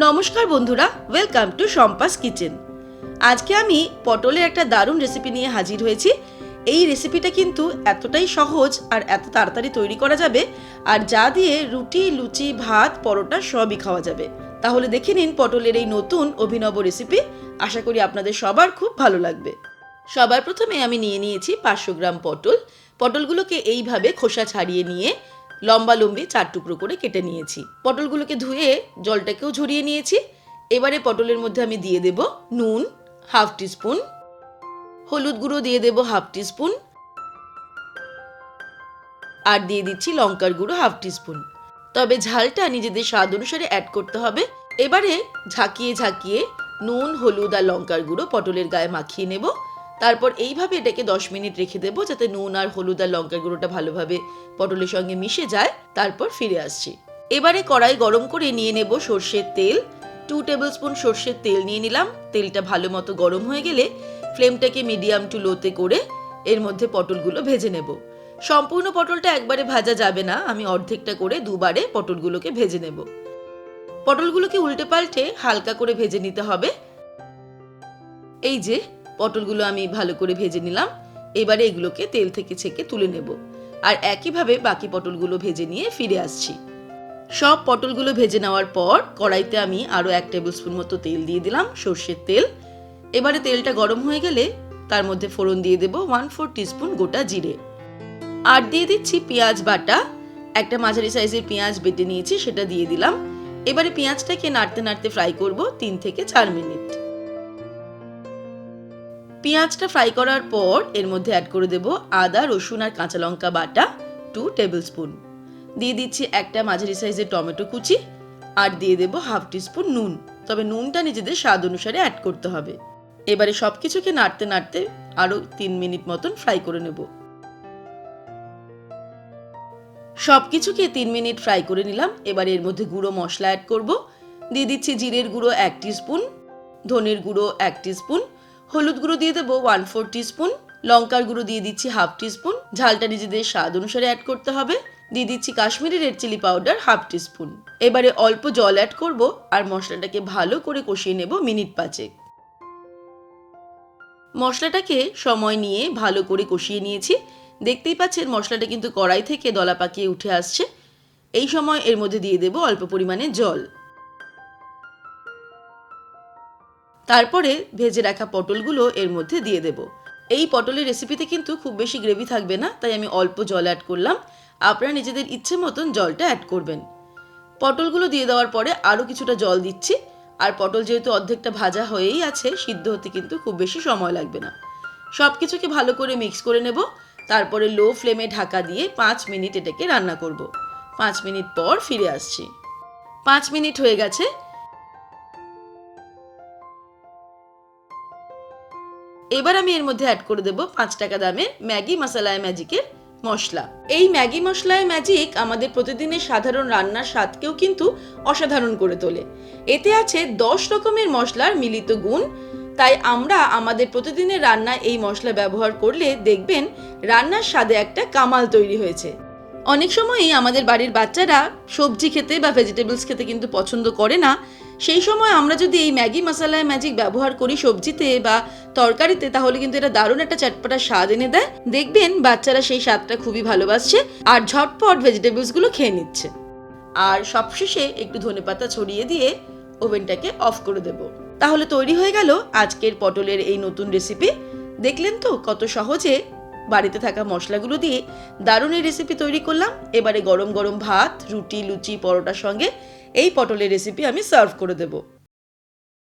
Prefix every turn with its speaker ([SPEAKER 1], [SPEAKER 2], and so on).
[SPEAKER 1] নমস্কার বন্ধুরা, welcome to Shampa's kitchen. আজকে আমি পটলের একটা দারুণ রেসিপি নিয়ে হাজির হয়েছি। এই রেসিপিটা কিন্তু এতটাই সহজ আর এত তাড়াতাড়ি তৈরি করা যাবে, আর যা দিয়ে রুটি, লুচি, ভাত, পরোটা সবই খাওয়া যাবে। তাহলে দেখে নিন পটলের এই নতুন অভিনব রেসিপি। আশা করি আপনাদের সবার খুব ভালো লাগবে। সবার প্রথমে আমি নিয়ে নিয়েছি 500 গ্রাম পটল। পটলগুলোকে এইভাবে খোসা ছাড়িয়ে নিয়ে লম্বা লম্বি 4 টুকরো করে কেটে নিয়েছি। পটলগুলোকে ধুয়ে জলটাকেও ঝরিয়ে নিয়েছি। এবারে পটলের মধ্যে আমি দিয়ে দেব নুন হাফ টিস্পুন, হলুদ গুঁড়ো দিয়ে দেব হাফ টিস্পুন, আর দিয়ে দিচ্ছি লঙ্কার গুঁড়ো হাফ টিস্পুন। তবে ঝালটা নিজেদের স্বাদ অনুসারে অ্যাড করতে হবে। এবারে ঝাঁকিয়ে ঝাঁকিয়ে নুন, হলুদ আর লঙ্কার গুঁড়ো পটলের গায়ে মাখিয়ে নেব। তারপর এইভাবে এটাকে 10 মিনিট রেখে দেবো, যাতে নুন আর হলুদ আর লঙ্কার গুঁড়োটা ভালোভাবে পটলের সঙ্গে মিশে যায়। তারপর ফিরে আসছি। এবারে কড়াই গরম করে নিয়ে নেব সর্ষের তেল। 2 টেবিল স্পুন সর্ষের তেল নিয়ে নিলাম। তেলটা ভালো মতো গরম হয়ে গেলে ফ্লেমটাকে মিডিয়াম টু লোতে করে এর মধ্যে পটলগুলো ভেজে নেব। সম্পূর্ণ পটলটা একবারে ভাজা যাবে না, আমি অর্ধেকটা করে দুবারে পটলগুলোকে ভেজে নেব। পটলগুলোকে উল্টে পাল্টে হালকা করে ভেজে নিতে হবে। এই যে পটলগুলো আমি ভালো করে ভেজে নিলাম। এবারে এগুলোকে তেল থেকে ছেঁকে তুলে নেব, আর একইভাবে বাকি পটলগুলো ভেজে নিয়ে ফিরে আসছি। সব পটলগুলো ভেজে নেওয়ার পর কড়াইতে আমি আরও 1 টেবিল স্পুন মতো তেল দিয়ে দিলাম, সর্ষের তেল। এবারে তেলটা গরম হয়ে গেলে তার মধ্যে ফোড়ন দিয়ে দেব 1/4 টিস্পুন গোটা জিরে, আর দিয়ে দিচ্ছি পেঁয়াজ বাটা। একটা মাঝারি সাইজের পেঁয়াজ বেটে নিয়েছি, সেটা দিয়ে দিলাম। এবারে পেঁয়াজটাকে নাড়তে নাড়তে ফ্রাই করব 3 থেকে 4 মিনিট। পেঁয়াজটা ফ্রাই করার পর এর মধ্যে অ্যাড করে দেব আদা, রসুন আর কাঁচা লঙ্কা বাটা 2 টেবিল স্পুন। দিয়ে দিচ্ছি একটা মাঝারি সাইজের টমেটো কুচি, আর দিয়ে দেব হাফ টিস্পুন নুন। তবে নুনটা নিজেদের স্বাদ অনুসারে অ্যাড করতে হবে। এবারে সবকিছুকে নাড়তে নাড়তে আরও 3 মিনিট মতন ফ্রাই করে নেব। সবকিছুকে 3 মিনিট ফ্রাই করে নিলাম। এবারে এর মধ্যে গুঁড়ো মশলা অ্যাড করব। দিয়ে দিচ্ছি জিরের গুঁড়ো 1 টিস্পুন, ধনের গুঁড়ো 1 টিস্পুন, হলুদ গুঁড়ো দিয়ে দেবো 1/4 টিস্পুন, লঙ্কার গুঁড়ো দিয়ে দিচ্ছি হাফ টিস্পুন। ঝালটা নিজেদের স্বাদ অনুসারে অ্যাড করতে হবে। দিয়ে দিচ্ছি Kashmiri red chilli powder half teaspoon. এবারে অল্প জল অ্যাড করব, আর মশলাটাকে ভালো করে কষিয়ে নেব মিনিট 5। মশলাটাকে সময় নিয়ে ভালো করে কষিয়ে নিয়েছি। দেখতেই পাচ্ছেন মশলাটা কিন্তু কড়াই থেকে দলা পাকিয়ে উঠে আসছে। এই সময় এর মধ্যে দিয়ে দেব অল্প পরিমাণে জল। তারপরে ভেজে রাখা পটলগুলো এর মধ্যে দিয়ে দেব। এই পটলের রেসিপিতে কিন্তু খুব বেশি গ্রেভি থাকবে না, তাই আমি অল্প জল অ্যাড করলাম। আপনারা নিজেদের ইচ্ছে মতন জলটা অ্যাড করবেন। পটলগুলো দিয়ে দেওয়ার পরে আরও কিছুটা জল দিচ্ছি। আর পটল যেহেতু অর্ধেকটা ভাজা হয়েই আছে, সিদ্ধ হতে কিন্তু খুব বেশি সময় লাগবে না। সব কিছুকে ভালো করে মিক্স করে নেব। তারপরে লো ফ্লেমে ঢাকা দিয়ে 5 মিনিট এটাকে রান্না করব। 5 মিনিট পর ফিরে আসছি। 5 মিনিট হয়ে গেছে। এবার আমি এর মধ্যে অ্যাড করে দেব 5 টাকা দামের ম্যাগি মশলা-এ-ম্যাজিকের মশলা। এই ম্যাগি মশলা-এ-ম্যাজিক আমাদের প্রতিদিনের সাধারণ রান্নার স্বাদকেও কিন্তু অসাধারণ করে তোলে। এতে আছে 10 রকমের মশলার মিলিত গুণ। তাই আমরা আমাদের প্রতিদিনের রান্নায় এই মশলা ব্যবহার করলে দেখবেন রান্নার স্বাদে একটা কামাল তৈরি হয়েছে। অনেক সময়ই আমাদের বাড়ির বাচ্চারা সবজি খেতে বা ভেজিটেবলস খেতে কিন্তু পছন্দ করে না। সেই সময় আমরা যদি এই ম্যাগি মশলা-এ-ম্যাজিক ব্যবহার করি সবজিতে বা তরকারিতে, তাহলে কিন্তু এটা দারুণ একটা চটপটা স্বাদ এনে দেয়। দেখবেন বাচ্চারা সেই স্বাদটা খুবই ভালোবাসছে আর ঝটপট ভেজিটেবলসগুলো খেয়ে নিচ্ছে। আর সবশেষে একটু ধনেপাতা ছড়িয়ে দিয়ে ওভেনটাকে অফ করে দেব। তাহলে তৈরি হয়ে গেল আজকের পটলের এই নতুন রেসিপি। দেখলেন তো কত সহজে বাড়িতে থাকা মশলাগুলো দিয়ে দারুণ এই রেসিপি তৈরি করলাম। এবারে গরম গরম ভাত, রুটি, লুচি, পরোটার সঙ্গে এই পটলের রেসিপি আমি সার্ভ করে দেব।